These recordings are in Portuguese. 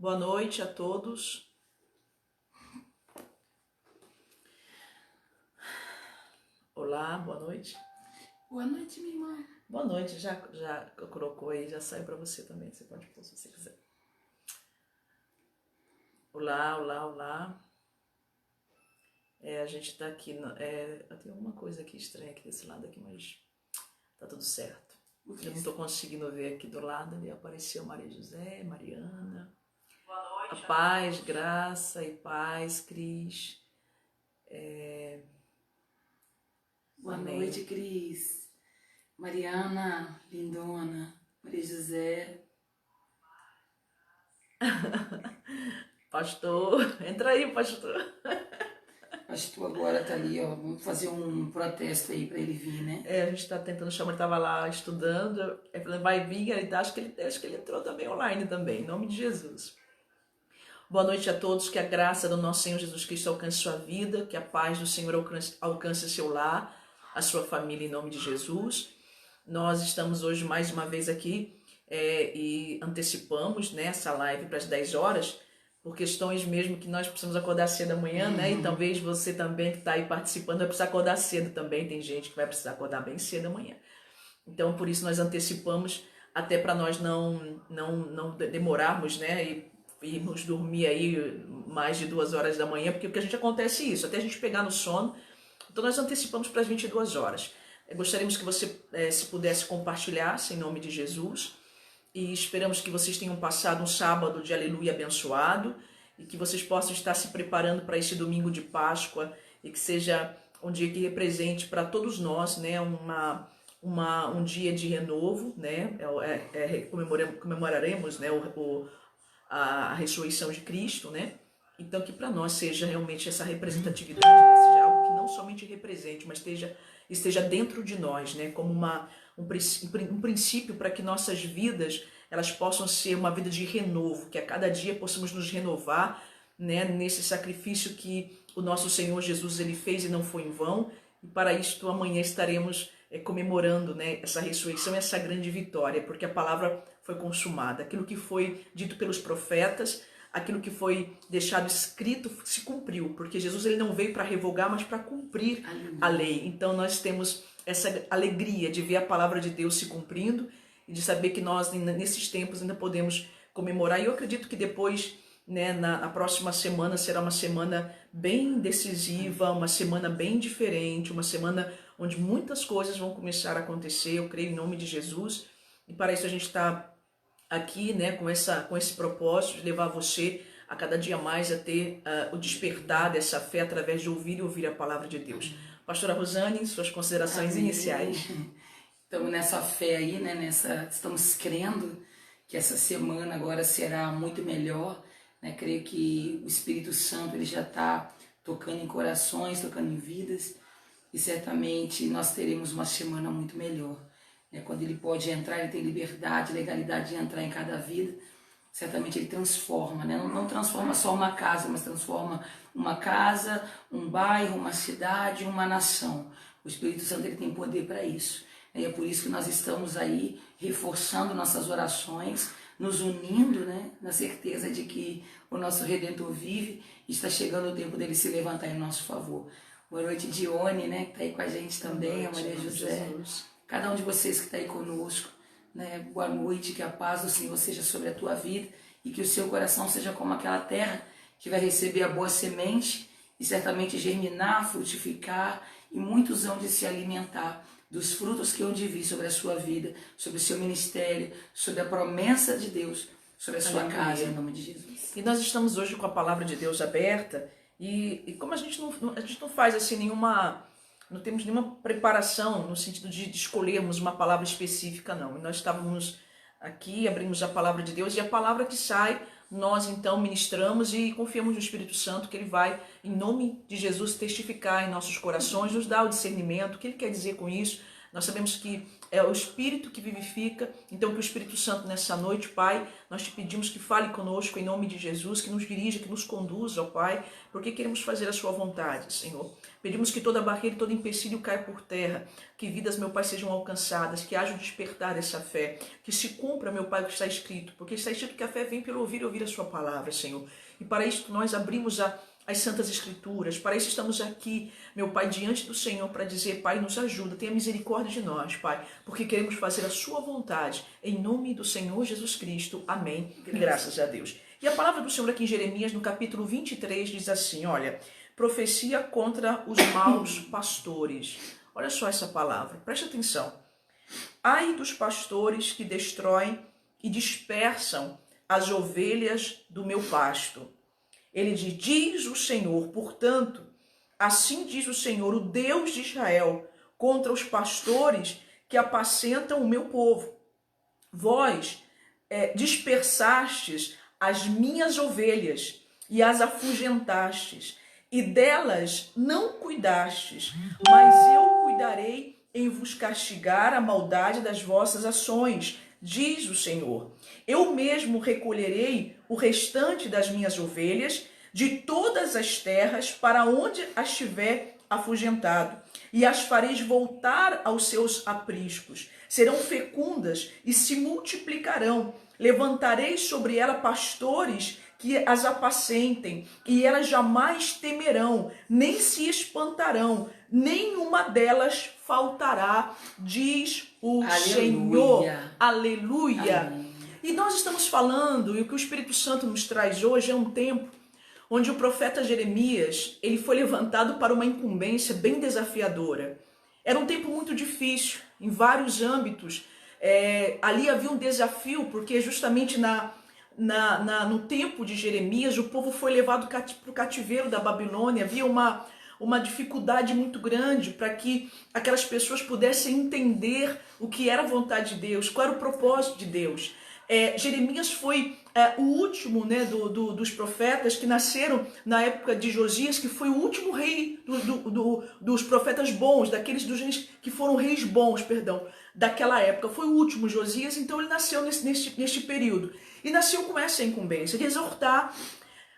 Boa noite a todos. Olá, boa noite. Boa noite, minha irmã. Boa noite, já colocou aí, já saiu para você também, você pode pôr se você quiser. Olá, olá, olá. A gente tá aqui, tem alguma coisa aqui estranha aqui desse lado aqui, mas tá tudo certo. Eu não tô conseguindo ver aqui do lado, ali apareceu Maria José, Mariana. Boa noite. A paz, graça e paz, Cris. Boa Amém. noite, Cris. Mariana, lindona, Maria José. Pastor, entra aí, pastor. Pastor agora tá ali, ó. Vamos fazer um protesto aí para ele vir, né? A gente tá tentando chamar, ele tava lá estudando, eu falei, vai vir, acho que ele entrou também online também, em nome de Jesus. Boa noite a todos, que a graça do nosso Senhor Jesus Cristo alcance sua vida, que a paz do Senhor alcance seu lar, a sua família, em nome de Jesus. Nós estamos hoje mais uma vez aqui e antecipamos, né, essa live para as 10 horas, por questões mesmo que nós precisamos acordar cedo amanhã, né? E talvez você também que está aí participando vai precisar acordar cedo também. Tem gente que vai precisar acordar bem cedo amanhã. Então, por isso nós antecipamos, até para nós não demorarmos, né? E irmos dormir aí mais de 2 horas da manhã, porque o que a gente acontece é isso, até a gente pegar no sono. Então, nós antecipamos para as 22 horas. Gostaríamos que você, se pudesse, compartilhasse em nome de Jesus. E esperamos que vocês tenham passado um sábado de aleluia abençoado e que vocês possam estar se preparando para esse domingo de Páscoa e que seja um dia que represente para todos nós, né, um dia de renovo, né, comemoraremos, né, a ressurreição de Cristo, né, então que para nós seja realmente essa representatividade, né, seja algo que não somente represente, mas esteja dentro de nós, né, como um princípio para que nossas vidas elas possam ser uma vida de renovo, que a cada dia possamos nos renovar, né, nesse sacrifício que o nosso Senhor Jesus ele fez e não foi em vão, e para isto amanhã estaremos comemorando, né, essa ressurreição e essa grande vitória, porque a palavra foi consumada, aquilo que foi dito pelos profetas, aquilo que foi deixado escrito se cumpriu, porque Jesus ele não veio para revogar, mas para cumprir a lei. Então nós temos essa alegria de ver a palavra de Deus se cumprindo e de saber que nós nesses tempos ainda podemos comemorar. E eu acredito que depois, né, na próxima semana será uma semana bem decisiva, uma semana bem diferente, uma semana onde muitas coisas vão começar a acontecer, eu creio em nome de Jesus. E para isso a gente está aqui, né, com esse propósito de levar você a cada dia mais a ter o despertar dessa fé através de ouvir e ouvir a palavra de Deus. Pastora Rosane, suas considerações iniciais. Estamos nessa fé aí, né? Estamos crendo que essa semana agora será muito melhor, né? Creio que o Espírito Santo ele já está tocando em corações, tocando em vidas, e certamente nós teremos uma semana muito melhor. Né? Quando ele pode entrar, ele tem liberdade, legalidade de entrar em cada vida. Certamente ele transforma, né? Não transforma só uma casa, mas transforma uma casa, um bairro, uma cidade, uma nação. O Espírito Santo ele tem poder para isso. E é por isso que nós estamos aí reforçando nossas orações, nos unindo, né? Na certeza de que o nosso Redentor vive e está chegando o tempo dele se levantar em nosso favor. Boa noite, Dione, né? Que está aí com a gente também, a Maria José. Cada um de vocês que está aí conosco. Né? Boa noite, que a paz do Senhor seja sobre a tua vida e que o seu coração seja como aquela terra que vai receber a boa semente e certamente germinar, frutificar e muitos hão de se alimentar dos frutos que eu vi sobre a sua vida, sobre o seu ministério, sobre a promessa de Deus, sobre a sua casa, em nome de Jesus. E nós estamos hoje com a palavra de Deus aberta e como a gente não faz assim não temos nenhuma preparação no sentido de escolhermos uma palavra específica, não. E nós estávamos aqui, abrimos a palavra de Deus e a palavra que sai, nós então ministramos e confiamos no Espírito Santo que ele vai, em nome de Jesus, testificar em nossos corações, nos dar o discernimento, o que ele quer dizer com isso. Nós sabemos que é o Espírito que vivifica. Então que o Espírito Santo nessa noite, Pai, nós te pedimos que fale conosco em nome de Jesus, que nos dirija, que nos conduza, ó Pai, porque queremos fazer a sua vontade, Senhor. Pedimos que toda barreira, todo empecilho caia por terra, que vidas, meu Pai, sejam alcançadas, que haja o despertar dessa fé, que se cumpra, meu Pai, o que está escrito, porque está escrito que a fé vem pelo ouvir e ouvir a sua palavra, Senhor. E para isso nós abrimos as Santas Escrituras, para isso estamos aqui, meu Pai, diante do Senhor, para dizer, Pai, nos ajuda, tenha misericórdia de nós, Pai, porque queremos fazer a sua vontade, em nome do Senhor Jesus Cristo. Amém. Graças a Deus. E a palavra do Senhor aqui em Jeremias, no capítulo 23, diz assim, olha, profecia contra os maus pastores. Olha só essa palavra, preste atenção. Ai dos pastores que destroem e dispersam as ovelhas do meu pasto. Ele diz o Senhor, portanto, assim diz o Senhor, o Deus de Israel, contra os pastores que apacentam o meu povo. Vós dispersastes as minhas ovelhas e as afugentastes, e delas não cuidastes, mas eu cuidarei em vos castigar a maldade das vossas ações, diz o Senhor. Eu mesmo recolherei o restante das minhas ovelhas de todas as terras para onde as tiver afugentado, e as fareis voltar aos seus apriscos. Serão fecundas e se multiplicarão. Levantarei sobre ela pastores que as apacentem, e elas jamais temerão, nem se espantarão, nenhuma delas faltará, diz o Senhor. Aleluia. Amém. E nós estamos falando, e o que o Espírito Santo nos traz hoje é um tempo onde o profeta Jeremias, ele foi levantado para uma incumbência bem desafiadora. Era um tempo muito difícil, em vários âmbitos. Ali havia um desafio, porque justamente no tempo de Jeremias, o povo foi levado para o cativeiro da Babilônia. Havia uma dificuldade muito grande para que aquelas pessoas pudessem entender o que era a vontade de Deus, qual era o propósito de Deus. Jeremias foi o último, né, dos profetas que nasceram na época de Josias, que foi o último rei dos profetas bons, daqueles dos reis que foram reis bons, daquela época. Foi o último, Josias, então ele nasceu neste período. E nasceu com essa incumbência de exortar,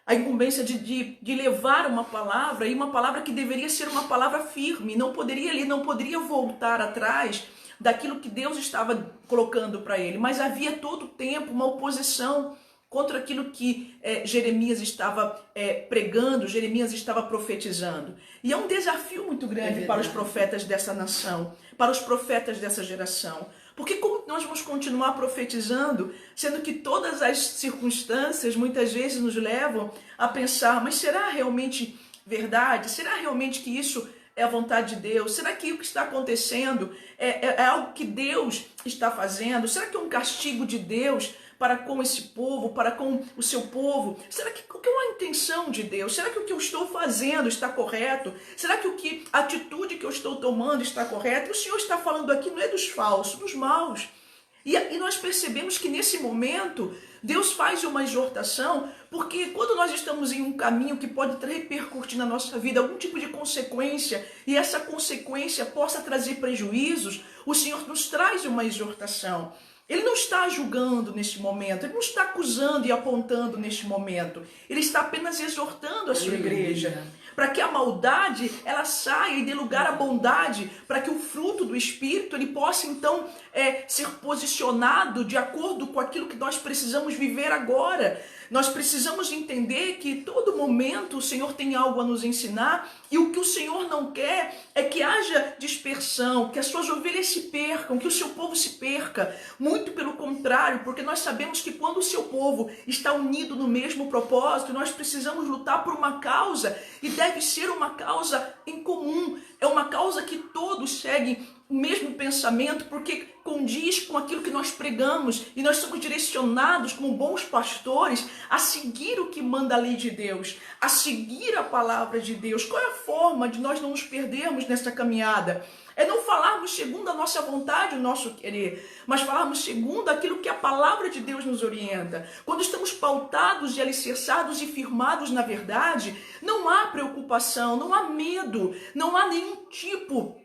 a incumbência de levar uma palavra, e uma palavra que deveria ser uma palavra firme, não poderia voltar atrás daquilo que Deus estava colocando para ele, mas havia todo o tempo uma oposição contra aquilo que Jeremias estava pregando, Jeremias estava profetizando. E é um desafio muito grande para os profetas dessa nação, para os profetas dessa geração. Porque como nós vamos continuar profetizando, sendo que todas as circunstâncias muitas vezes nos levam a pensar, mas será realmente verdade? Será realmente que isso é a vontade de Deus? Será que o que está acontecendo é algo que Deus está fazendo? Será que é um castigo de Deus para com esse povo, para com o seu povo? Será que qual é a intenção de Deus? Será que o que eu estou fazendo está correto? Será que a atitude que eu estou tomando está correta? O Senhor está falando aqui não é dos falsos, dos maus. E nós percebemos que nesse momento Deus faz uma exortação, porque quando nós estamos em um caminho que pode repercutir na nossa vida algum tipo de consequência, e essa consequência possa trazer prejuízos, o Senhor nos traz uma exortação. Ele não está julgando neste momento, ele não está acusando e apontando neste momento, ele está apenas exortando a sua igreja, para que a maldade ela saia e dê lugar à bondade, para que o fruto do Espírito ele possa então ser posicionado de acordo com aquilo que nós precisamos viver agora. Nós precisamos entender que todo momento o Senhor tem algo a nos ensinar, e o que o Senhor não quer é que haja dispersão, que as suas ovelhas se percam, que o seu povo se perca. Muito pelo contrário, porque nós sabemos que quando o seu povo está unido no mesmo propósito, nós precisamos lutar por uma causa, e deve ser uma causa em comum. É uma causa que todos seguem o mesmo pensamento, porque condiz com aquilo que nós pregamos, e nós somos direcionados como bons pastores a seguir o que manda a lei de Deus, a seguir a palavra de Deus. Qual é a forma de nós não nos perdermos nessa caminhada? É não falarmos segundo a nossa vontade, o nosso querer, mas falarmos segundo aquilo que a palavra de Deus nos orienta. Quando estamos pautados e alicerçados e firmados na verdade, não há preocupação, não há medo, não há nenhum tipo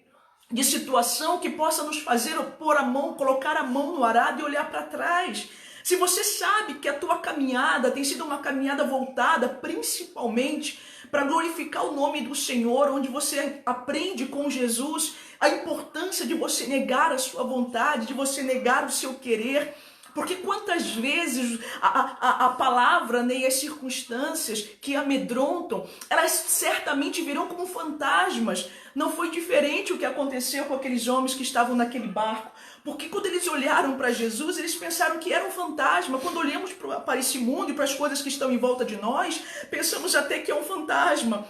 de situação que possa nos fazer pôr a mão, colocar a mão no arado e olhar para trás. Se você sabe que a tua caminhada tem sido uma caminhada voltada principalmente para glorificar o nome do Senhor, onde você aprende com Jesus a importância de você negar a sua vontade, de você negar o seu querer, porque quantas vezes a palavra, né, e as circunstâncias que amedrontam, elas certamente virão como fantasmas. Não foi diferente o que aconteceu com aqueles homens que estavam naquele barco. Porque quando eles olharam para Jesus, eles pensaram que era um fantasma. Quando olhamos para esse mundo e para as coisas que estão em volta de nós, pensamos até que é um fantasma.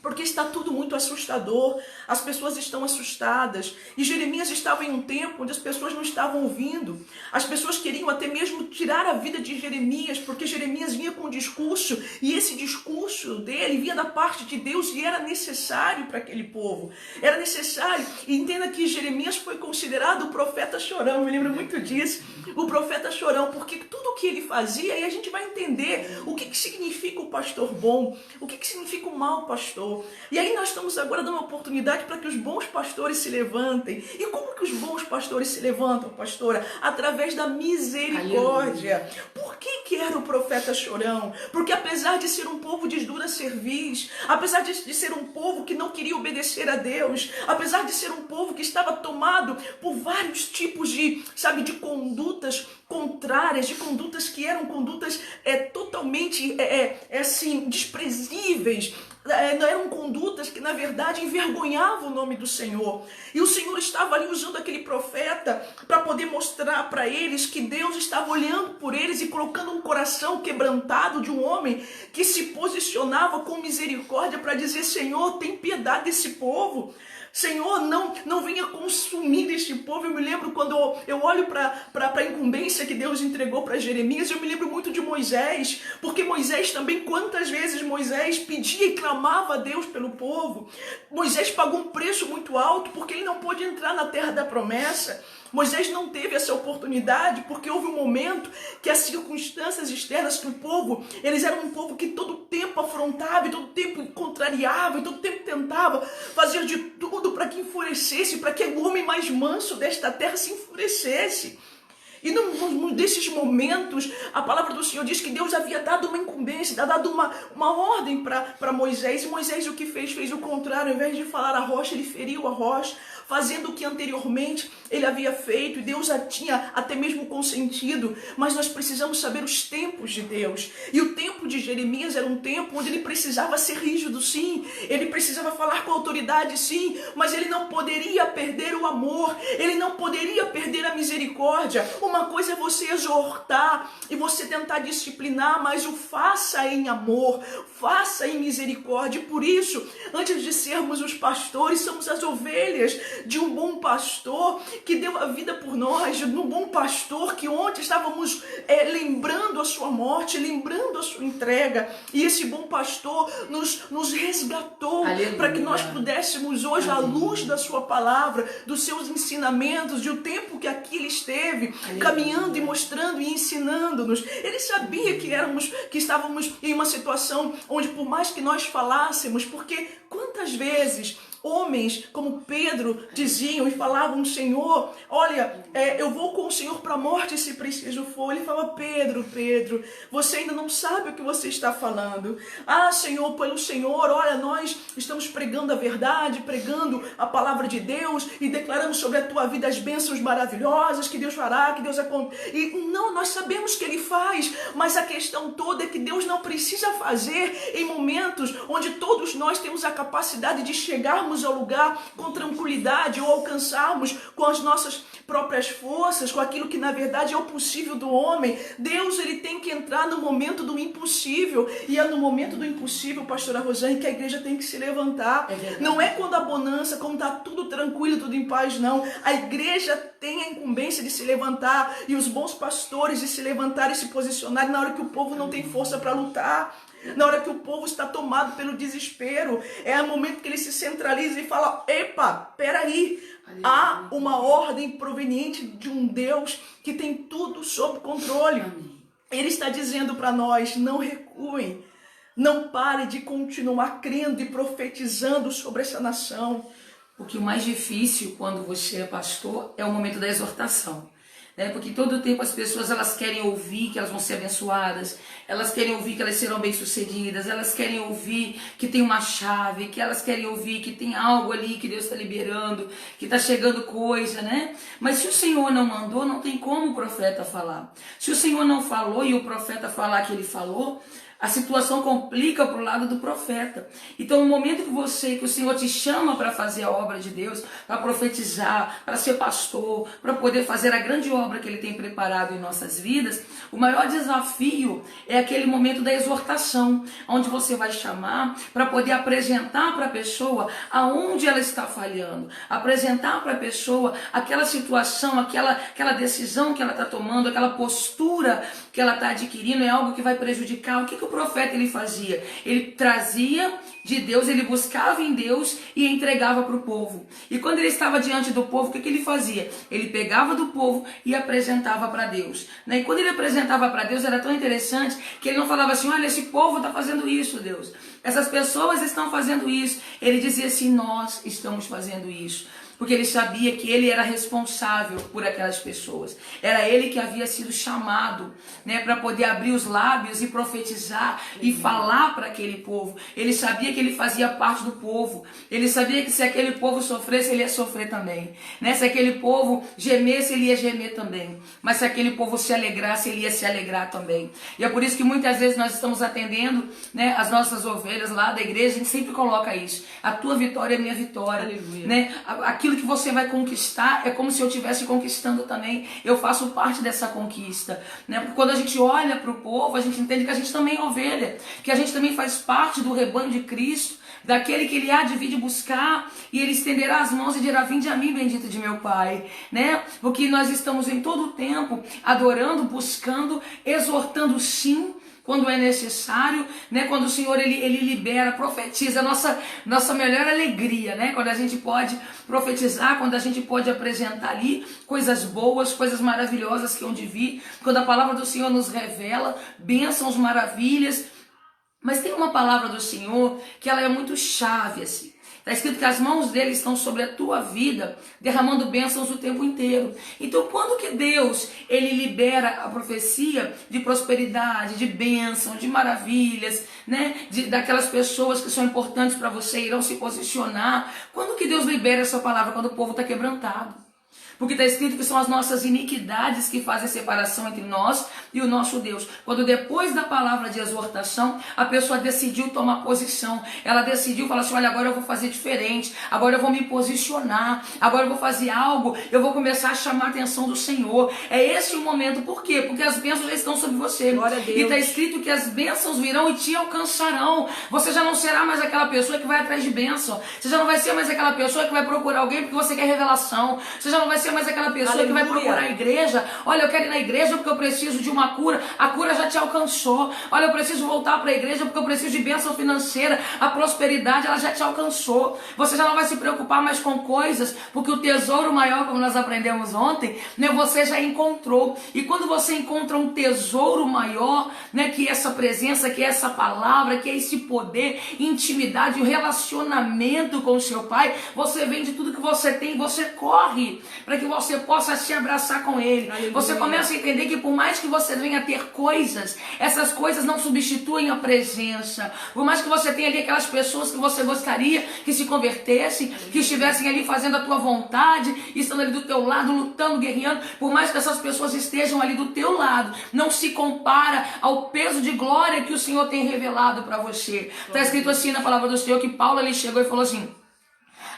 Porque está tudo muito assustador, as pessoas estão assustadas. E Jeremias estava em um tempo onde as pessoas não estavam ouvindo. As pessoas queriam até mesmo tirar a vida de Jeremias, porque Jeremias vinha com um discurso, e esse discurso dele vinha da parte de Deus e era necessário para aquele povo. Era necessário. E entenda que Jeremias foi considerado o profeta chorão, eu me lembro muito disso. O profeta chorão, porque tudo o que ele fazia, e a gente vai entender o que significa o pastor bom, o que significa o mau pastor. E aí nós estamos agora dando uma oportunidade para que os bons pastores se levantem. E como que os bons pastores se levantam, pastora? Através da misericórdia. Aleluia. Por que era o profeta chorão? Porque apesar de ser um povo de dura cerviz, apesar de ser um povo que não queria obedecer a Deus, apesar de ser um povo que estava tomado por vários tipos de, de condutas contrárias, de condutas que eram condutas totalmente assim, desprezíveis, eram condutas que na verdade envergonhavam o nome do Senhor. E o Senhor estava ali usando aquele profeta para poder mostrar para eles que Deus estava olhando por eles e colocando um coração quebrantado de um homem que se posicionava com misericórdia para dizer: Senhor, tem piedade desse povo. Senhor, não venha consumir este povo. Eu me lembro quando eu olho para a incumbência que Deus entregou para Jeremias, eu me lembro muito de Moisés, porque Moisés também, quantas vezes Moisés pedia e clamava a Deus pelo povo. Moisés pagou um preço muito alto porque ele não pôde entrar na terra da promessa. Moisés não teve essa oportunidade porque houve um momento que as circunstâncias externas que o povo, eles eram um povo que todo tempo afrontava, e todo tempo contrariava, e todo tempo tentava fazer de tudo para que enfurecesse, para que o homem mais manso desta terra se enfurecesse. E num desses momentos, a palavra do Senhor diz que Deus havia dado uma incumbência, dado uma ordem para Moisés. E Moisés o que fez? Fez o contrário. Ao invés de falar a rocha, ele feriu a rocha, fazendo o que anteriormente ele havia feito. E Deus já tinha até mesmo consentido. Mas nós precisamos saber os tempos de Deus. E o tempo de Jeremias era um tempo onde ele precisava ser rígido, sim. Ele precisava falar com autoridade, sim. Mas ele não poderia perder o amor. Ele não poderia perder a misericórdia. Uma coisa é você exortar e você tentar disciplinar, mas o faça em amor, faça em misericórdia. E por isso, antes de sermos os pastores, somos as ovelhas de um bom pastor que deu a vida por nós, de um bom pastor que ontem estávamos lembrando a sua morte, lembrando a sua entrega. E esse bom pastor nos resgatou para que nós pudéssemos hoje, à luz da sua palavra, dos seus ensinamentos, de o tempo que aqui ele esteve, caminhando e mostrando e ensinando-nos. Ele sabia que estávamos em uma situação onde, por mais que nós falássemos, porque quantas vezes homens como Pedro diziam e falavam: Senhor, olha, eu vou com o Senhor para a morte se preciso for. Ele fala: Pedro, você ainda não sabe o que você está falando. Ah, Senhor, pelo Senhor, olha, nós estamos pregando a verdade, pregando a palavra de Deus e declaramos sobre a tua vida as bênçãos maravilhosas que Deus fará, que Deus acontece. E não, nós sabemos que Ele faz, mas a questão toda é que Deus não precisa fazer em momentos onde todos nós temos a capacidade de chegarmos ao lugar com tranquilidade ou alcançarmos com as nossas próprias forças, com aquilo que na verdade é o possível do homem. Deus, ele tem que entrar no momento do impossível, e é no momento do impossível, pastora Rosane, que a igreja tem que se levantar. Não é quando a bonança, quando está tudo tranquilo, tudo em paz, não. A igreja tem a incumbência de se levantar, e os bons pastores de se levantar e se posicionar na hora que o povo não tem força para lutar. Na hora que o povo está tomado pelo desespero, é o momento que ele se centraliza e fala: epa, peraí, há uma ordem proveniente de um Deus que tem tudo sob controle. Ele está dizendo para nós: não recuem, não pare de continuar crendo e profetizando sobre essa nação. Porque o mais difícil quando você é pastor é o momento da exortação. Porque todo tempo as pessoas elas querem ouvir que elas vão ser abençoadas, elas querem ouvir que elas serão bem-sucedidas, elas querem ouvir que tem uma chave, que elas querem ouvir que tem algo ali que Deus está liberando, que está chegando coisa, né? Mas se o Senhor não mandou, não tem como o profeta falar. Se o Senhor não falou e o profeta falar que ele falou, a situação complica para o lado do profeta. Então, no momento que o Senhor te chama para fazer a obra de Deus, para profetizar, para ser pastor, para poder fazer a grande obra que Ele tem preparado em nossas vidas, o maior desafio é aquele momento da exortação, onde você vai chamar para poder apresentar para a pessoa aonde ela está falhando, apresentar para a pessoa aquela situação, aquela decisão que ela está tomando, aquela postura que ela está adquirindo, é algo que vai prejudicar. O que o profeta ele fazia? Ele trazia de Deus, ele buscava em Deus e entregava para o povo. E quando ele estava diante do povo, o que ele fazia? Ele pegava do povo e apresentava para Deus. E quando ele apresentava para Deus, era tão interessante que ele não falava assim, olha, esse povo está fazendo isso, Deus. Essas pessoas estão fazendo isso. Ele dizia assim, nós estamos fazendo isso. Porque ele sabia que ele era responsável por aquelas pessoas. Era ele que havia sido chamado, para poder abrir os lábios e profetizar e falar para aquele povo. Ele sabia que ele fazia parte do povo. Ele sabia que se aquele povo sofresse, ele ia sofrer também. Se aquele povo gemesse, ele ia gemer também. Mas se aquele povo se alegrasse, ele ia se alegrar também. E é por isso que muitas vezes nós estamos atendendo as nossas ovelhas lá da igreja, a gente sempre coloca isso. A tua vitória é a minha vitória. Aquilo que você vai conquistar é como se eu estivesse conquistando também. Eu faço parte dessa conquista. Porque quando a gente olha para o povo, a gente entende que a gente também é ovelha, que a gente também faz parte do rebanho de Cristo, daquele que ele há de vir de buscar, e ele estenderá as mãos e dirá, vinde a mim, bendito de meu Pai. Porque nós estamos em todo o tempo adorando, buscando, exortando sim, quando é necessário, quando o Senhor ele libera, profetiza, nossa melhor alegria, quando a gente pode profetizar, quando a gente pode apresentar ali coisas boas, coisas maravilhosas que hão de vir, quando a palavra do Senhor nos revela bênçãos, maravilhas. Mas tem uma palavra do Senhor que ela é muito chave, assim. Está escrito que as mãos dele estão sobre a tua vida, derramando bênçãos o tempo inteiro. Então, quando que Deus ele libera a profecia de prosperidade, de bênção, de maravilhas, daquelas pessoas que são importantes para você, irão se posicionar? Quando que Deus libera essa palavra? Quando o povo está quebrantado. Porque está escrito que são as nossas iniquidades que fazem a separação entre nós e o nosso Deus. Quando depois da palavra de exortação, a pessoa decidiu tomar posição. Ela decidiu falar assim, olha, agora eu vou fazer diferente. Agora eu vou me posicionar. Agora eu vou fazer algo. Eu vou começar a chamar a atenção do Senhor. É esse o momento. Por quê? Porque as bênçãos já estão sobre você. Glória a Deus. E está escrito que as bênçãos virão e te alcançarão. Você já não será mais aquela pessoa que vai atrás de bênção. Você já não vai ser mais aquela pessoa que vai procurar alguém porque você quer revelação. Você já não vai ser mais aquela pessoa que vai procurar a igreja. Olha, eu quero ir na igreja porque eu preciso de uma cura. A cura já te alcançou. Olha, eu preciso voltar para a igreja porque eu preciso de bênção financeira. A prosperidade, ela já te alcançou. Você já não vai se preocupar mais com coisas, porque o tesouro maior, como nós aprendemos ontem, você já encontrou. E quando você encontra um tesouro maior, que é essa presença, que é essa palavra, que é esse poder, intimidade, o relacionamento com o seu Pai, você vende tudo que você tem, você corre para que você possa se abraçar com Ele. Aleluia. Você começa a entender que por mais que você venha a ter coisas, essas coisas não substituem a presença. Por mais que você tenha ali aquelas pessoas que você gostaria que se convertessem, que estivessem ali fazendo a tua vontade, estando ali do teu lado, lutando, guerreando, por mais que essas pessoas estejam ali do teu lado, não se compara ao peso de glória que o Senhor tem revelado para você. Está escrito assim na palavra do Senhor que Paulo ali chegou e falou assim,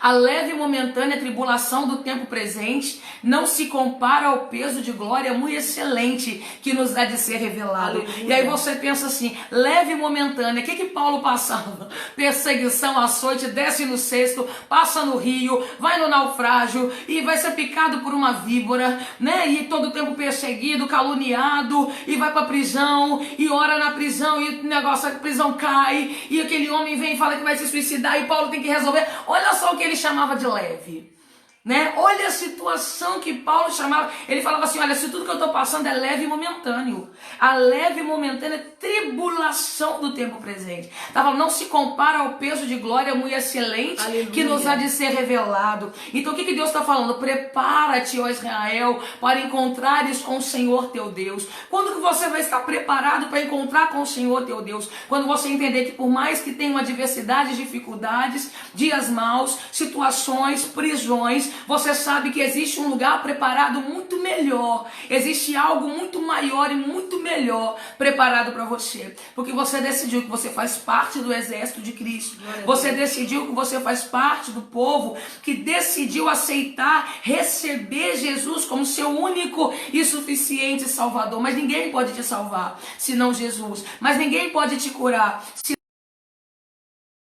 a leve e momentânea tribulação do tempo presente não se compara ao peso de glória muito excelente que nos há de ser revelado. Aleluia. E aí você pensa assim, leve e momentânea, o que Paulo passava? Perseguição, açoite, desce no cesto, passa no rio, vai no naufrágio e vai ser picado por uma víbora, E todo o tempo perseguido, caluniado, e vai para a prisão, e ora na prisão, e o negócio, a prisão cai, e aquele homem vem e fala que vai se suicidar, e Paulo tem que resolver. Olha só o que ele chamava de leve. né? Olha a situação que Paulo chamava. Ele falava assim: olha, se tudo que eu estou passando é leve e momentâneo, a leve e momentânea tribulação do tempo presente, tá falando, não se compara ao peso de glória muito excelente, aleluia, que nos há de ser revelado. Então o que Deus está falando? Prepara-te, ó Israel, para encontrares com o Senhor teu Deus. Quando que você vai estar preparado para encontrar com o Senhor teu Deus? Quando você entender que por mais que tenha uma diversidade de dificuldades, dias maus, situações, prisões, você sabe que existe um lugar preparado muito melhor. Existe algo muito maior e muito melhor preparado para você. Porque você decidiu que você faz parte do exército de Cristo. Você decidiu que você faz parte do povo que decidiu aceitar, receber Jesus como seu único e suficiente Salvador. Mas ninguém pode te salvar senão Jesus. Mas ninguém pode te curar se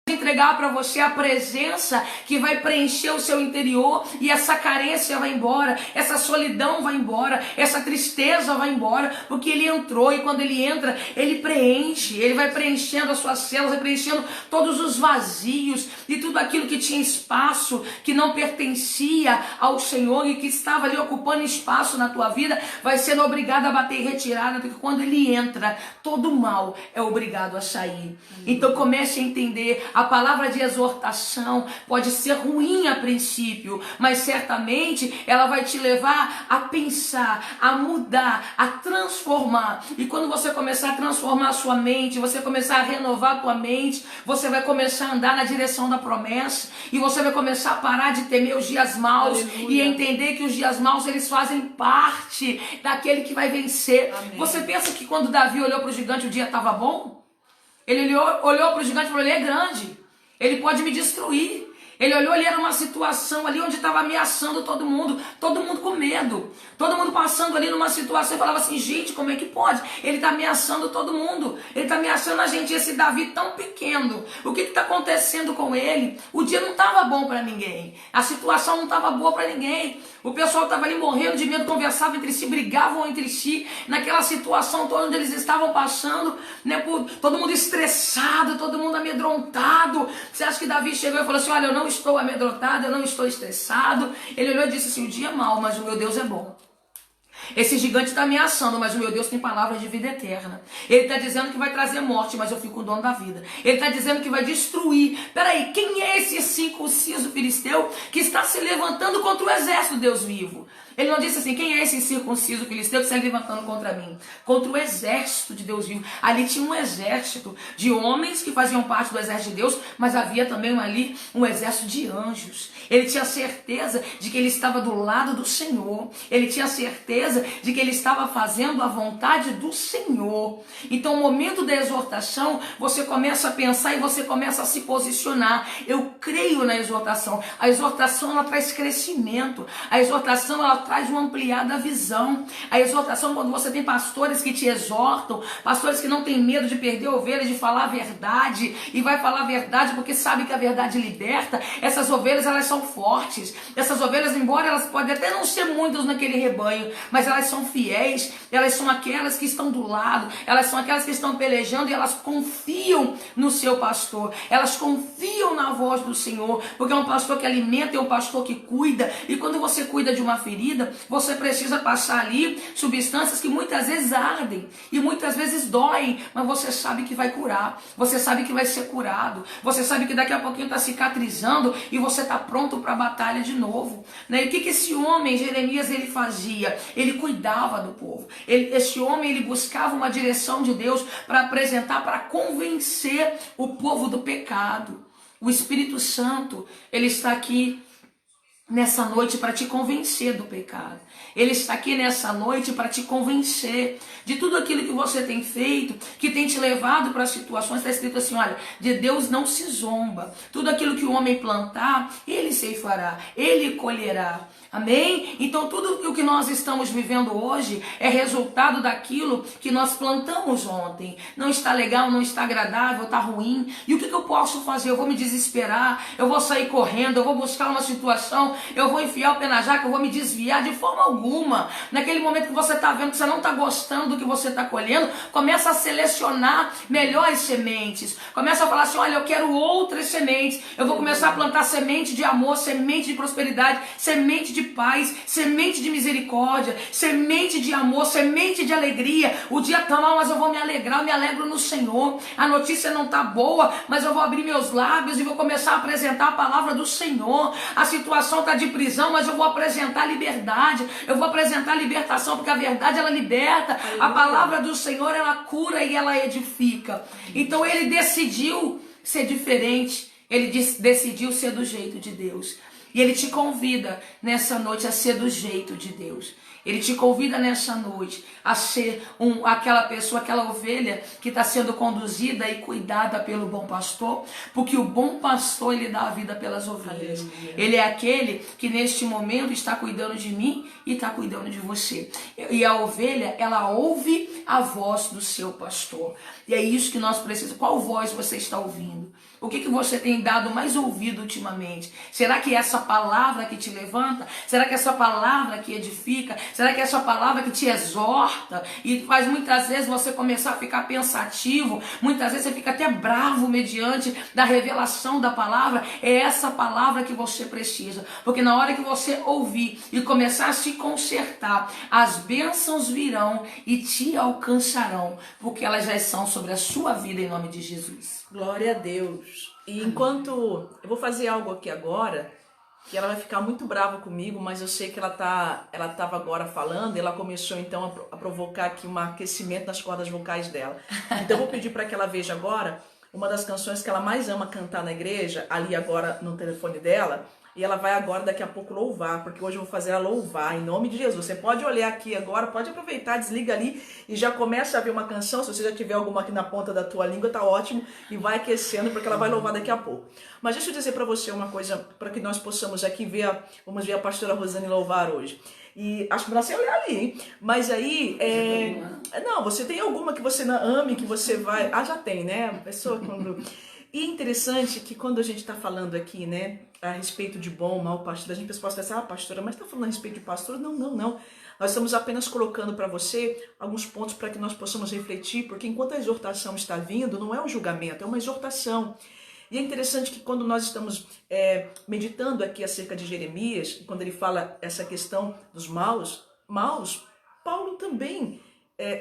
entregar para você a presença que vai preencher o seu interior, e essa carência vai embora, essa solidão vai embora, essa tristeza vai embora, porque ele entrou, e quando ele entra, ele preenche, ele vai preenchendo as suas células, vai preenchendo todos os vazios e tudo aquilo que tinha espaço, que não pertencia ao Senhor e que estava ali ocupando espaço na tua vida, vai sendo obrigado a bater em retirada, porque quando ele entra, todo mal é obrigado a sair. Então comece a entender. A palavra de exortação pode ser ruim a princípio, mas certamente ela vai te levar a pensar, a mudar, a transformar. E quando você começar a transformar a sua mente, você começar a renovar a tua mente, você vai começar a andar na direção da promessa, e você vai começar a parar de temer os dias maus, aleluia, e entender que os dias maus, eles fazem parte daquele que vai vencer. Amém. Você pensa que quando Davi olhou para o gigante, o dia estava bom? Ele olhou para o gigante e falou: ele é grande, ele pode me destruir. Ele olhou, ele era uma situação ali onde estava ameaçando todo mundo com medo, todo mundo passando ali numa situação e falava assim: gente, como é que pode? Ele está ameaçando todo mundo, ele está ameaçando a gente. Esse Davi tão pequeno, o que está acontecendo com ele? O dia não estava bom para ninguém, a situação não estava boa para ninguém, o pessoal estava ali morrendo de medo, conversavam entre si, brigavam entre si, naquela situação toda onde eles estavam passando, né, todo mundo estressado, todo mundo amedrontado. Você acha que Davi chegou e falou assim: olha, eu não estou amedrontado, eu não estou estressado? Ele olhou e disse assim: o dia é mau, mas o meu Deus é bom. Esse gigante está ameaçando, mas o meu Deus tem palavras de vida eterna. Ele está dizendo que vai trazer morte, mas eu fico o dono da vida. Ele está dizendo que vai destruir. Peraí, quem é esse circunciso filisteu que está se levantando contra o exército do Deus vivo? Ele não disse assim: quem é esse circunciso filisteu que está se levantando contra mim? Contra o exército de Deus vivo. Ali tinha um exército de homens que faziam parte do exército de Deus, mas havia também ali um exército de anjos. Ele tinha certeza de que ele estava do lado do Senhor. Ele tinha certeza de que ele estava fazendo a vontade do Senhor. Então, no momento da exortação, você começa a pensar e você começa a se posicionar. Eu creio na exortação. A exortação, ela traz crescimento. A exortação, ela traz uma ampliada visão. A exortação, quando você tem pastores que te exortam, pastores que não têm medo de perder ovelhas, de falar a verdade, e vai falar a verdade porque sabe que a verdade liberta. Essas ovelhas, elas são fortes. Essas ovelhas, embora elas podem até não ser muitas naquele rebanho, mas elas são fiéis, elas são aquelas que estão do lado, elas são aquelas que estão pelejando, e elas confiam no seu pastor, elas confiam na voz do Senhor, porque é um pastor que alimenta, é um pastor que cuida. E quando você cuida de uma ferida, você precisa passar ali substâncias que muitas vezes ardem e muitas vezes doem, mas você sabe que vai curar, você sabe que vai ser curado, você sabe que daqui a pouquinho está cicatrizando e você está pronto para a batalha de novo, né? E o que esse homem, Jeremias, ele fazia? Ele cuidava do povo. Esse homem, ele buscava uma direção de Deus para apresentar, para convencer o povo do pecado. O Espírito Santo, ele está aqui nessa noite para te convencer do pecado. Ele está aqui nessa noite para te convencer de tudo aquilo que você tem feito, que tem te levado para situações. Está escrito assim: olha, de Deus não se zomba. Tudo aquilo que o homem plantar, ele ceifará, ele colherá. Amém? Então tudo o que nós estamos vivendo hoje é resultado daquilo que nós plantamos ontem. Não está legal, não está agradável, está ruim. E o que eu posso fazer? Eu vou me desesperar, eu vou sair correndo, eu vou buscar uma situação eu vou enfiar o pé na jaca, eu vou me desviar de forma alguma. Naquele momento que você está vendo que você não está gostando do que você está colhendo, começa a selecionar melhores sementes. Começa a falar assim, olha, eu quero outras sementes. Eu vou começar a plantar semente de amor, semente de prosperidade, semente de paz, semente de misericórdia, semente de amor, semente de alegria. O dia está mal, mas eu vou me alegrar, eu me alegro no Senhor. A notícia não está boa, mas eu vou abrir meus lábios e vou começar a apresentar a palavra do Senhor. A situação está de prisão, mas eu vou apresentar liberdade, eu vou apresentar libertação, porque a verdade ela liberta, a palavra do Senhor ela cura e ela edifica. Então ele decidiu ser diferente, ele decidiu ser do jeito de Deus. E ele te convida nessa noite a ser do jeito de Deus. Ele te convida nessa noite a ser aquela pessoa, aquela ovelha que está sendo conduzida e cuidada pelo bom pastor, porque o bom pastor ele dá a vida pelas ovelhas. Aleluia. Ele é aquele que neste momento está cuidando de mim e está cuidando de você. E a ovelha, ela ouve a voz do seu pastor. E é isso que nós precisamos. Qual voz você está ouvindo? O que você tem dado mais ouvido ultimamente? Será que é essa palavra que te levanta? Será que é essa palavra que edifica? Será que é essa palavra que te exorta? E faz muitas vezes você começar a ficar pensativo. Muitas vezes você fica até bravo mediante da revelação da palavra. É essa palavra que você precisa. Porque na hora que você ouvir e começar a se consertar, as bênçãos virão e te alcançarão. Porque elas já são sobre a sua vida em nome de Jesus. Glória a Deus. E enquanto eu vou fazer algo aqui agora, que ela vai ficar muito brava comigo, mas eu sei que ela estava agora falando, e ela começou então a provocar aqui um aquecimento nas cordas vocais dela. Então eu vou pedir para que ela veja agora uma das canções que ela mais ama cantar na igreja, ali agora no telefone dela, e ela vai agora daqui a pouco louvar, porque hoje eu vou fazer ela louvar, em nome de Jesus. Você pode olhar aqui agora, pode aproveitar, desliga ali e já começa a ver uma canção. Se você já tiver alguma aqui na ponta da tua língua, tá ótimo, e vai aquecendo, porque ela vai louvar daqui a pouco. Mas deixa eu dizer para você uma coisa, para que nós possamos aqui ver, vamos ver a pastora Rosane louvar hoje. E acho que você olhar ali, hein? Mas aí, não, você tem alguma que você ame, que você vai... Ah, já tem, né? A pessoa quando... E interessante que quando a gente está falando aqui, né, a respeito de bom, mal pastor, a gente pode pensar, pastora, mas está falando a respeito de pastor? Não, não, não. Nós estamos apenas colocando para você alguns pontos para que nós possamos refletir, porque enquanto a exortação está vindo, não é um julgamento, é uma exortação. E é interessante que quando nós estamos meditando aqui acerca de Jeremias, quando ele fala essa questão dos maus, Paulo também,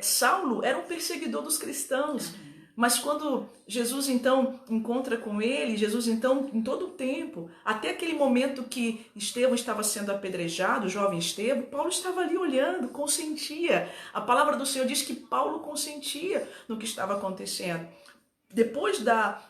Saulo era um perseguidor dos cristãos. Mas quando Jesus então encontra com ele, Jesus então em todo o tempo, até aquele momento que Estevão estava sendo apedrejado, o jovem Estevão, Paulo estava ali olhando, consentia. A palavra do Senhor diz que Paulo consentia no que estava acontecendo. Depois da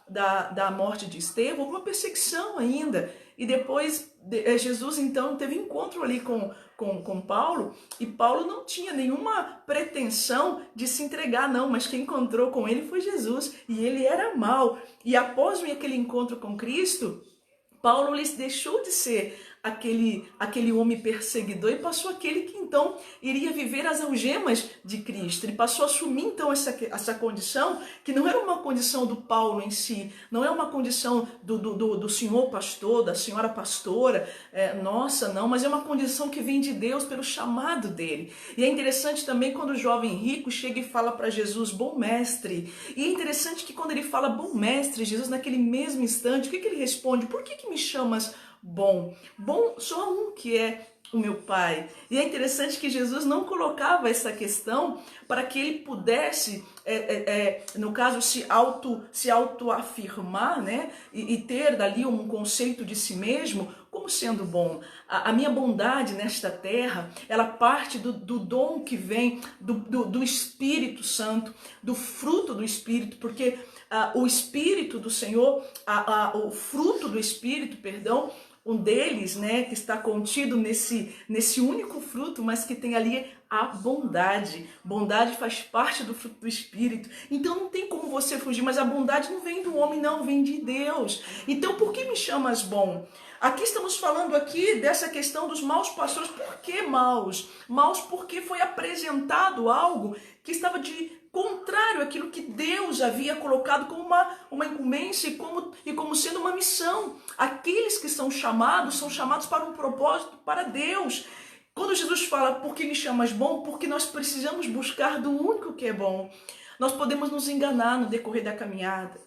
morte de Estevão, houve uma perseguição ainda. E depois Jesus então teve encontro ali com Paulo, e Paulo não tinha nenhuma pretensão de se entregar, não, mas quem encontrou com ele foi Jesus, e ele era mau. E após aquele encontro com Cristo, Paulo lhes deixou de ser aquele homem perseguidor e passou aquele que então iria viver as algemas de Cristo. Ele passou a assumir então essa condição, que não era uma condição do Paulo em si, não é uma condição do senhor pastor, da senhora pastora, nossa, não, mas é uma condição que vem de Deus pelo chamado dele. E é interessante também quando o jovem rico chega e fala para Jesus, bom mestre. E é interessante que quando ele fala bom mestre, Jesus naquele mesmo instante, o que ele responde? Por que me chamas bom? Bom só um, que é o meu Pai. E é interessante que Jesus não colocava essa questão para que ele pudesse, no caso, se autoafirmar, né? E ter dali um conceito de si mesmo como sendo bom. A minha bondade nesta terra, ela parte do dom que vem do Espírito Santo, do fruto do Espírito, porque o Espírito do Senhor, o fruto do Espírito, perdão, um deles, né, que está contido nesse único fruto, mas que tem ali a bondade. Bondade faz parte do fruto do Espírito. Então não tem como você fugir, mas a bondade não vem do homem, não, vem de Deus. Então por que me chamas bom? Aqui estamos falando aqui dessa questão dos maus pastores. Por que maus? Maus porque foi apresentado algo que estava de contrário àquilo que Deus havia colocado como uma incumbência e como sendo uma missão. Aqueles que são chamados para um propósito para Deus. Quando Jesus fala, por que me chamas bom? Porque nós precisamos buscar do único que é bom. Nós podemos nos enganar no decorrer da caminhada.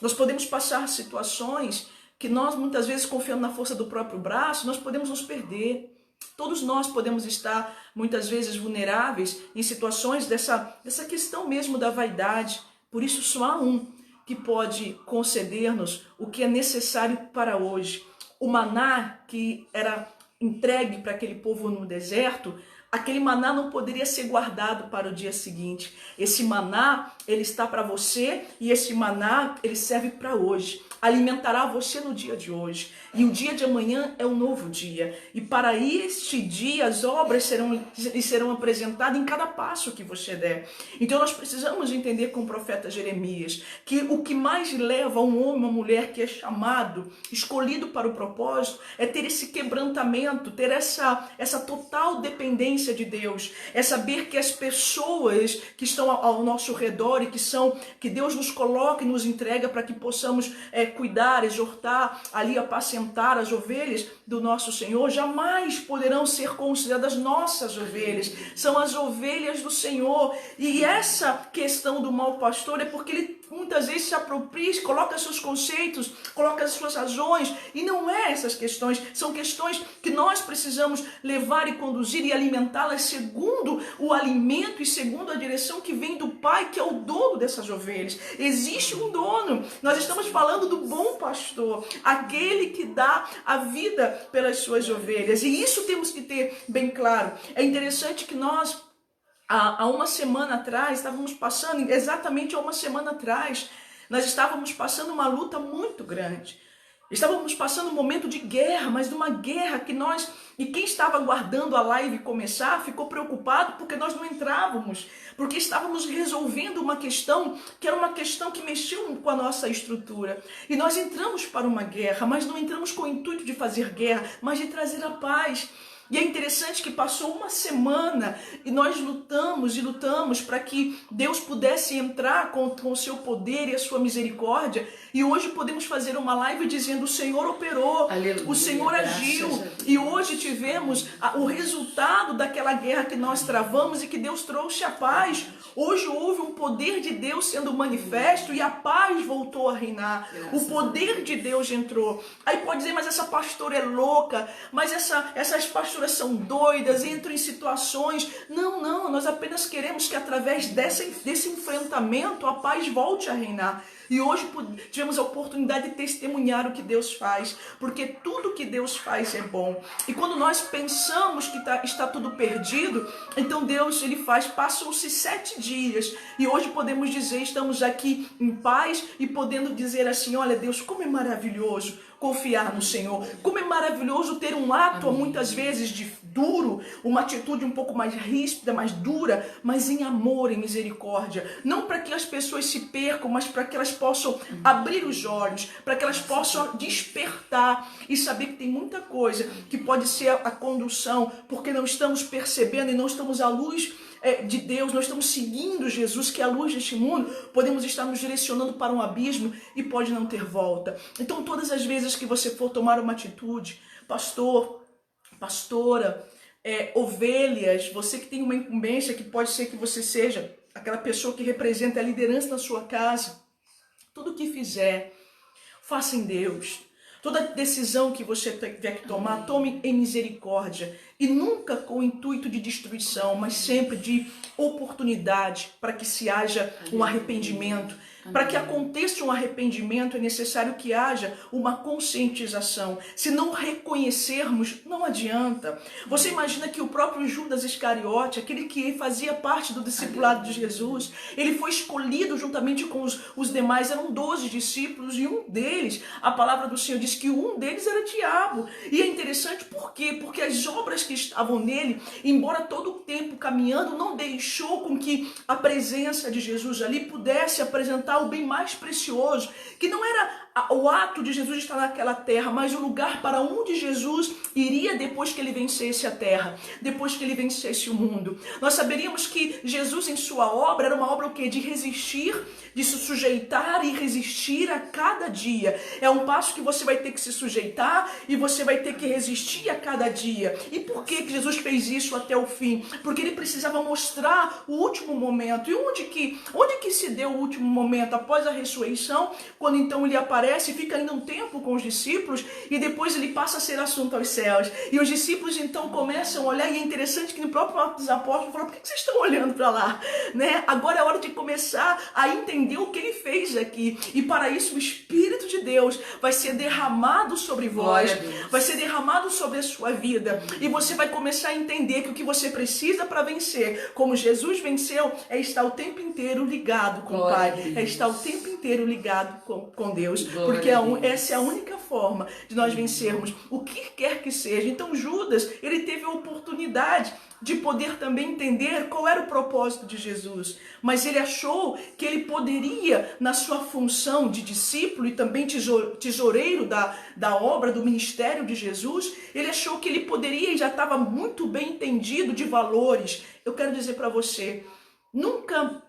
Nós podemos passar situações que nós, muitas vezes, confiando na força do próprio braço, nós podemos nos perder. Todos nós podemos estar, muitas vezes, vulneráveis em situações dessa questão mesmo da vaidade. Por isso, só há um que pode conceder-nos o que é necessário para hoje. O maná que era entregue para aquele povo no deserto, aquele maná não poderia ser guardado para o dia seguinte. Esse maná, ele está para você e esse maná, ele serve para hoje. Alimentará você no dia de hoje. E o dia de amanhã é um novo dia. E para este dia, as obras serão apresentadas em cada passo que você der. Então nós precisamos entender com o profeta Jeremias que o que mais leva um homem, uma mulher que é chamado, escolhido para o propósito, é ter esse quebrantamento, ter essa total dependência de Deus. É saber que as pessoas que estão ao nosso redor e que Deus nos coloca e nos entrega para que possamos cuidar, exortar, ali apacentar as ovelhas do nosso Senhor, jamais poderão ser consideradas nossas ovelhas. São as ovelhas do Senhor. E essa questão do mau pastor é porque ele muitas vezes se apropria, coloca seus conceitos, coloca as suas razões, e não é essas questões, são questões que nós precisamos levar e conduzir e alimentá-las segundo o alimento e segundo a direção que vem do Pai, que é o dono dessas ovelhas. Existe um dono. Nós estamos falando do bom pastor, aquele que dá a vida pelas suas ovelhas, e isso temos que ter bem claro. É interessante que nós, há uma semana atrás, exatamente há uma semana atrás, nós estávamos passando uma luta muito grande. Estávamos passando um momento de guerra, mas de uma guerra que e quem estava aguardando a live começar ficou preocupado porque nós não entrávamos, porque estávamos resolvendo uma questão que era uma questão que mexeu com a nossa estrutura. E nós entramos para uma guerra, mas não entramos com o intuito de fazer guerra, mas de trazer a paz. E é interessante que passou uma semana e nós lutamos para que Deus pudesse entrar com o seu poder e a sua misericórdia. E hoje podemos fazer uma live dizendo: o Senhor operou, aleluia, o Senhor agiu. E hoje tivemos o resultado daquela guerra que nós travamos e que Deus trouxe a paz. Hoje houve um poder de Deus sendo manifesto e a paz voltou a reinar. O poder de Deus entrou. Aí pode dizer, mas essa pastora é louca, mas essas pastoras são doidas, entram em situações. Não, nós apenas queremos que através desse enfrentamento a paz volte a reinar. E hoje tivemos a oportunidade de testemunhar o que Deus faz, porque tudo que Deus faz é bom. E quando nós pensamos que está tudo perdido, então Deus, passam-se 7 dias, e hoje podemos dizer, estamos aqui em paz e podendo dizer assim: olha Deus, como é maravilhoso confiar no Senhor, como é maravilhoso ter um ato muitas vezes duro, uma atitude um pouco mais ríspida, mais dura, mas em amor, em misericórdia, não para que as pessoas se percam, mas para que elas possam abrir os olhos, para que elas possam despertar e saber que tem muita coisa que pode ser a condução, porque não estamos percebendo e não estamos à luz de Deus, nós estamos seguindo Jesus, que é a luz deste mundo, podemos estar nos direcionando para um abismo e pode não ter volta. Então todas as vezes que você for tomar uma atitude, pastor, pastora, ovelhas, você que tem uma incumbência, que pode ser que você seja aquela pessoa que representa a liderança na sua casa, tudo o que fizer, faça em Deus. Toda decisão que você tiver que tomar, tome em misericórdia. E nunca com o intuito de destruição, mas sempre de oportunidade para que se haja um arrependimento. Para que aconteça um arrependimento é necessário que haja uma conscientização. Se não reconhecermos, não adianta. Você imagina que o próprio Judas Iscariote, aquele que fazia parte do discipulado de Jesus, ele foi escolhido juntamente com os demais, eram 12 discípulos, e um deles, a palavra do Senhor diz que um deles era diabo. E é interessante por quê? Porque as obras que estavam nele, embora todo o tempo caminhando, não deixou com que a presença de Jesus ali pudesse apresentar o bem mais precioso, que não era o ato de Jesus estar naquela terra, mas o lugar para onde Jesus iria depois que ele vencesse a terra, depois que ele vencesse o mundo. Nós saberíamos que Jesus em sua obra era uma obra o quê? De resistir, de se sujeitar e resistir a cada dia. É um passo que você vai ter que se sujeitar e você vai ter que resistir a cada dia. E por que Jesus fez isso até o fim? Porque ele precisava mostrar o último momento. E onde que se deu o último momento? Após a ressurreição, quando então ele aparece e fica ainda um tempo com os discípulos e depois ele passa a ser assunto aos céus. E os discípulos então começam a olhar, e é interessante que no próprio Atos dos Apóstolos falou: por que vocês estão olhando para lá? Né? Agora é hora de começar a entender o que ele fez aqui. E para isso o Espírito de Deus vai ser derramado sobre vós, vai ser derramado sobre a sua vida. E você vai começar a entender que o que você precisa para vencer, como Jesus venceu, é estar o tempo inteiro ligado com o Pai, é estar o tempo inteiro ligado com Deus, porque essa é a única forma de nós vencermos o que quer que seja. Então Judas, ele teve a oportunidade de poder também entender qual era o propósito de Jesus, mas ele achou que ele poderia, na sua função de discípulo e também tesoureiro da obra, do ministério de Jesus, ele achou que ele poderia, e já estava muito bem entendido de valores. Eu quero dizer para você, nunca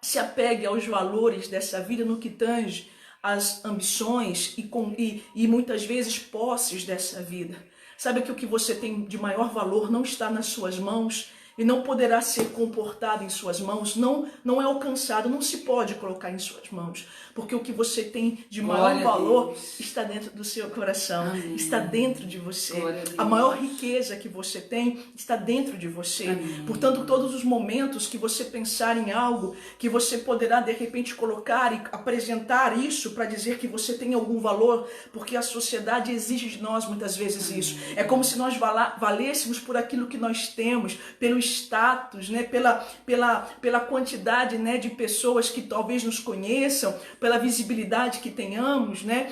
se apegue aos valores dessa vida no que tange as ambições e muitas vezes posses dessa vida. Sabe que o que você tem de maior valor não está nas suas mãos e não poderá ser comportado em suas mãos, não é alcançado, não se pode colocar em suas mãos. Porque o que você tem de maior valor está dentro do seu coração, Amém. Está dentro de você. A maior riqueza que você tem está dentro de você. Amém. Portanto, todos os momentos que você pensar em algo, que você poderá de repente colocar e apresentar isso para dizer que você tem algum valor, porque a sociedade exige de nós muitas vezes isso. É como se nós valêssemos por aquilo que nós temos, pelo status, né? pela quantidade, né, de pessoas que talvez nos conheçam, pela visibilidade que tenhamos, né?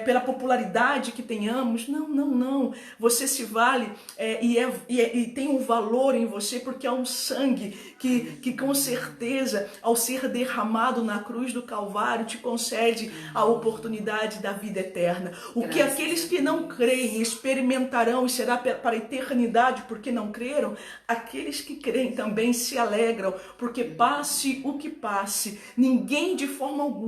Pela popularidade que tenhamos. Não. Você se vale e tem um valor em você porque há um sangue que com certeza, ao ser derramado na cruz do Calvário, te concede a oportunidade da vida eterna. O que aqueles que não creem experimentarão e será para a eternidade porque não creram, aqueles que creem também se alegram, porque passe o que passe, ninguém de forma alguma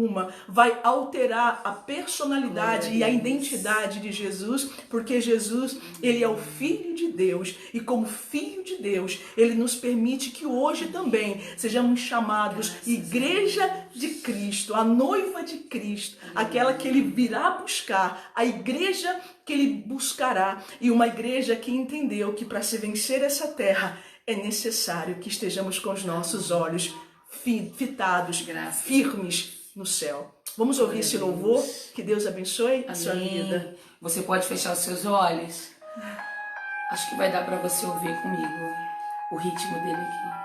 vai alterar a personalidade e a identidade de Jesus, porque Jesus, ele é o Filho de Deus, e como Filho de Deus, ele nos permite que hoje também sejamos chamados Igreja de Cristo, a noiva de Cristo, aquela que ele virá buscar, a igreja que ele buscará, e uma igreja que entendeu que para se vencer essa terra é necessário que estejamos com os nossos olhos fitados, firmes no céu. Vamos ouvir esse louvor? Que Deus abençoe a sua vida. Você pode fechar os seus olhos? Acho que vai dar para você ouvir comigo o ritmo dele aqui.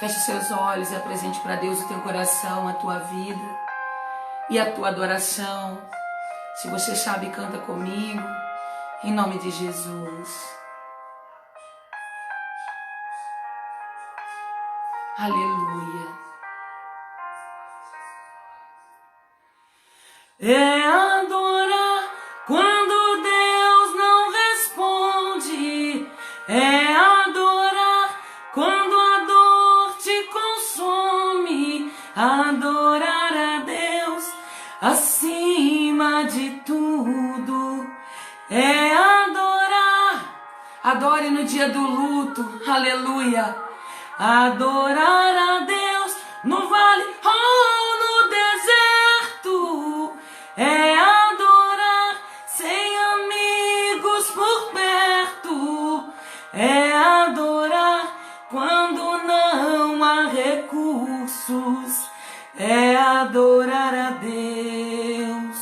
Feche seus olhos e apresente para Deus o teu coração, a tua vida e a tua adoração. Se você sabe, canta comigo, em nome de Jesus. Aleluia. É adorar quando Deus não responde. É adorar quando a dor te consome. Adorar a Deus acima de tudo. É adorar. Adore no dia do luto. Aleluia. Adorar a Deus no vale ou no deserto. É adorar sem amigos por perto. É adorar quando não há recursos. É adorar a Deus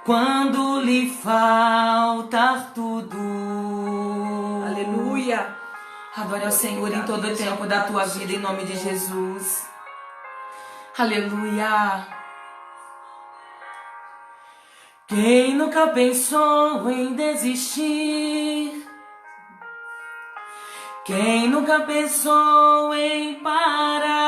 quando lhe faltar tudo. Aleluia. Adore ao Senhor em todo o tempo da tua vida, em nome de Jesus. Aleluia. Quem nunca pensou em desistir? Quem nunca pensou em parar?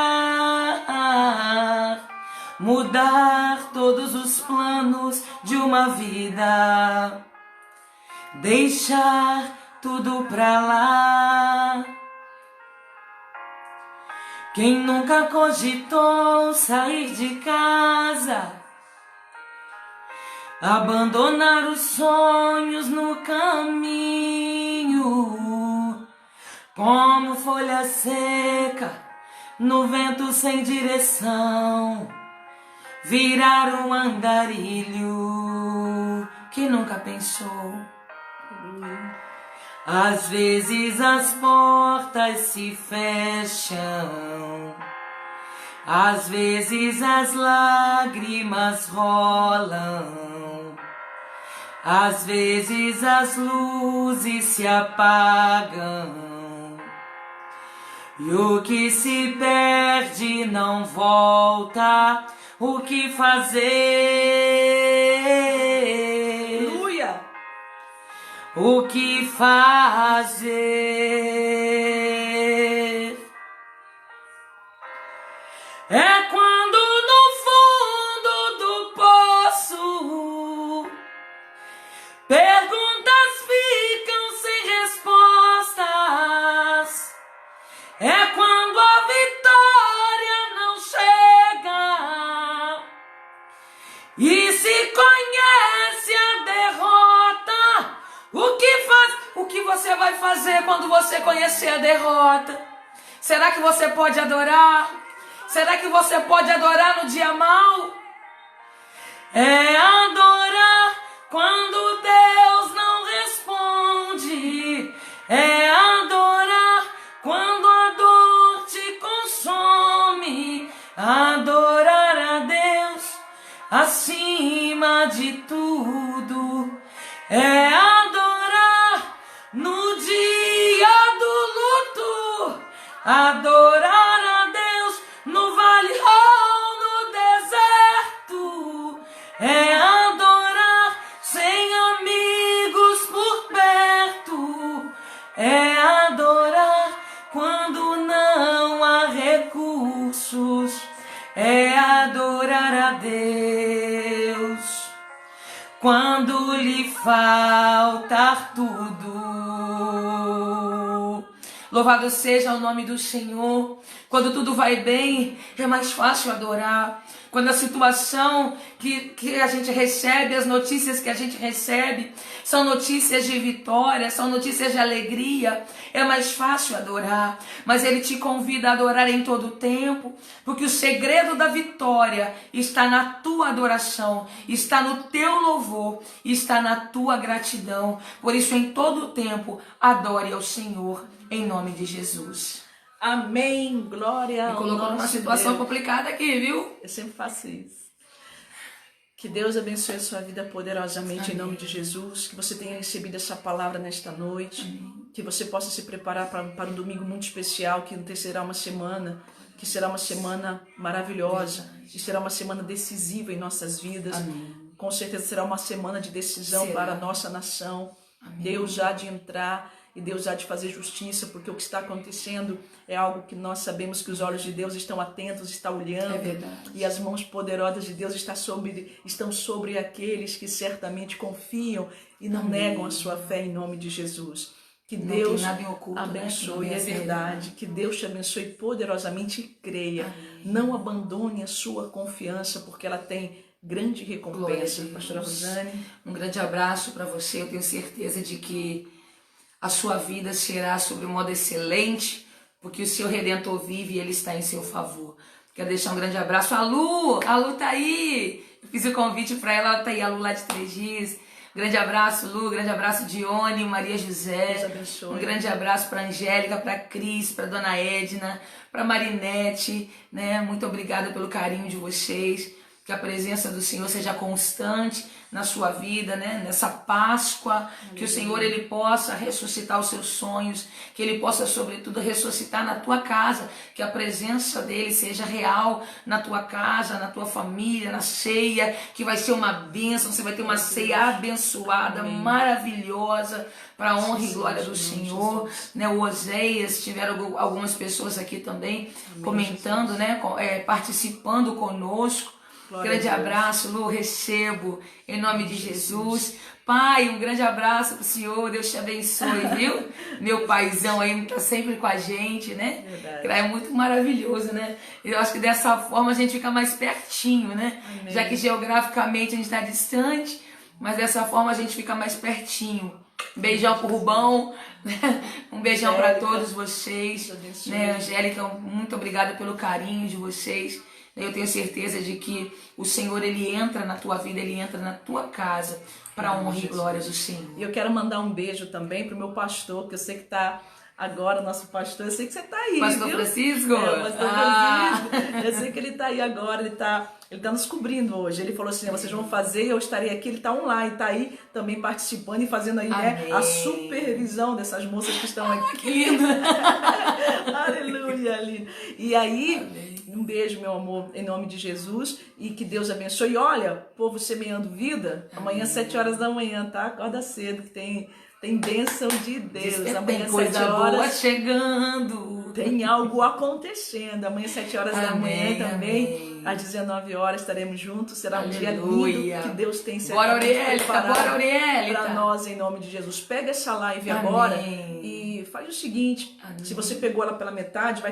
mudar todos os planos de uma vida, deixar tudo pra lá. Quem nunca cogitou sair de casa, abandonar os sonhos no caminho, como folha seca no vento sem direção, virar um andarilho que nunca pensou. Às vezes as portas se fecham, às vezes as lágrimas rolam, às vezes as luzes se apagam, e o que se perde não volta. O que fazer? Aleluia! O que fazer? É quando no fundo do poço perguntas ficam sem respostas. É quando a vitória não chega e se conhece a derrota. O que faz? O que você vai fazer quando você conhecer a derrota? Será que você pode adorar? Será que você pode adorar no dia mau? É adorar quando Deus não responde. É adorar quando a dor te consome. Adorar a Deus acima de tudo. É adorar no dia do luto. Adorar a Deus no vale ou no deserto. É adorar sem amigos por perto. É adorar quando não há recursos. É adorar a Deus quando lhe faltar tudo. Louvado seja o nome do Senhor. Quando tudo vai bem, é mais fácil adorar. Quando a situação que a gente recebe, as notícias que a gente recebe, são notícias de vitória, são notícias de alegria, é mais fácil adorar. Mas Ele te convida a adorar em todo o tempo, porque o segredo da vitória está na tua adoração, está no teu louvor, está na tua gratidão. Por isso, em todo o tempo, adore ao Senhor, em nome de Jesus. Amém, glória Me ao colocou numa nosso situação Deus. complicada aqui, viu? Eu sempre faço isso. Que Deus abençoe a sua vida poderosamente. Amém. Em nome de Jesus. Que você tenha recebido essa palavra nesta noite. Amém. Que você possa se preparar para um domingo muito especial, que será uma semana, que será uma semana maravilhosa, Verdade. que será uma semana decisiva em nossas vidas. Amém. Com certeza será uma semana de decisão Será. para a nossa nação. Amém. Deus há de entrar e Deus há de fazer justiça, porque o que está acontecendo é algo que nós sabemos que os olhos de Deus estão atentos, estão olhando. É verdade. E as mãos poderosas de Deus estão sobre aqueles que certamente confiam e não Amém. negam a sua fé em nome de Jesus. Que Não Deus tem nada em oculto, abençoe, né? é verdade. Que Deus te abençoe poderosamente e creia. Amém. Não abandone a sua confiança, porque ela tem grande recompensa. Glória a Deus. Pastora Rosane. Um grande abraço para você. Eu tenho certeza de que a sua vida será sobre um modo excelente, porque o seu Redentor vive e Ele está em seu favor. Quero deixar um grande abraço. A Lu tá aí. Eu fiz o convite para ela tá aí, a Lu lá de 3 dias. Grande abraço, Lu. Grande abraço, Dione, Maria José. Deus abençoe. Um grande abraço para Angélica, para Cris, para Dona Edna, para Marinete, né? Muito obrigada pelo carinho de vocês. Que a presença do Senhor seja constante na sua vida, né? Nessa Páscoa, que o Senhor Ele possa ressuscitar os seus sonhos, que Ele possa, sobretudo, ressuscitar na tua casa, que a presença dEle seja real na tua casa, na tua família, na ceia, que vai ser uma bênção, você vai ter uma ceia abençoada, Amém. maravilhosa, para a honra e glória do Sim, Senhor, Jesus. né? O Oséias, tiveram algumas pessoas aqui também Amém, comentando, né? Participando conosco. Glória Grande a Deus. abraço, Lu, recebo em nome de Jesus. Pai, um grande abraço pro senhor, Deus te abençoe, viu? Meu paizão aí tá sempre com a gente, né? Verdade. É muito maravilhoso, né? Eu acho que dessa forma a gente fica mais pertinho, né? Amém. Já que geograficamente a gente tá distante, mas dessa forma a gente fica mais pertinho. Um beijão pro Rubão, né? Um beijão para todos vocês, né? Angélica, muito obrigada pelo carinho de vocês. Eu tenho certeza de que o Senhor, Ele entra na tua vida, Ele entra na tua casa para a honra e glória do Senhor. E eu quero mandar um beijo também pro meu pastor, que eu sei que tá agora, nosso pastor, eu sei que você tá aí, Pastor viu? Francisco? O pastor Francisco, eu sei que ele tá aí agora, ele tá nos cobrindo hoje. Ele falou assim, vocês vão fazer, eu estarei aqui, ele tá online, tá aí também participando e fazendo aí, né, a supervisão dessas moças que estão aqui. Que lindo! Aleluia, lindo. E aí, um beijo, meu amor, em nome de Jesus, e que Deus abençoe. E olha, povo semeando vida, amanhã às 7 horas da manhã, tá? Acorda cedo, que tem bênção de Deus. Amanhã às 7 horas chegando. tem algo acontecendo. Amanhã às 7 horas da manhã também, às 19 horas estaremos juntos. Será um dia lindo que Deus tem preparado para nós, em nome de Jesus. Pega essa live agora e faz o seguinte, se você pegou ela pela metade,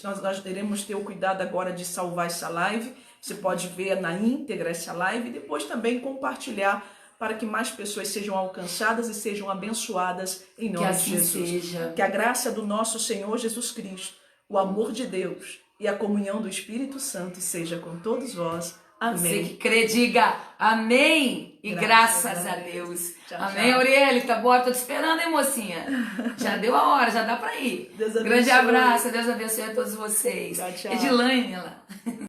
nós teremos ter o cuidado agora de salvar essa live. Você pode ver na íntegra essa live e depois também compartilhar para que mais pessoas sejam alcançadas e sejam abençoadas em nome de Jesus. Seja. Que a graça do nosso Senhor Jesus Cristo, o amor de Deus e a comunhão do Espírito Santo seja com todos vós. Amém. Você que crê, diga amém e graças a Deus. Tchau, amém, tchau. Aurieli, tá bom? Tô te esperando, hein, mocinha? Já deu a hora, já dá pra ir. Deus abençoe. Grande abraço, Deus abençoe a todos vocês. Tchau, tchau. Edilane, ela.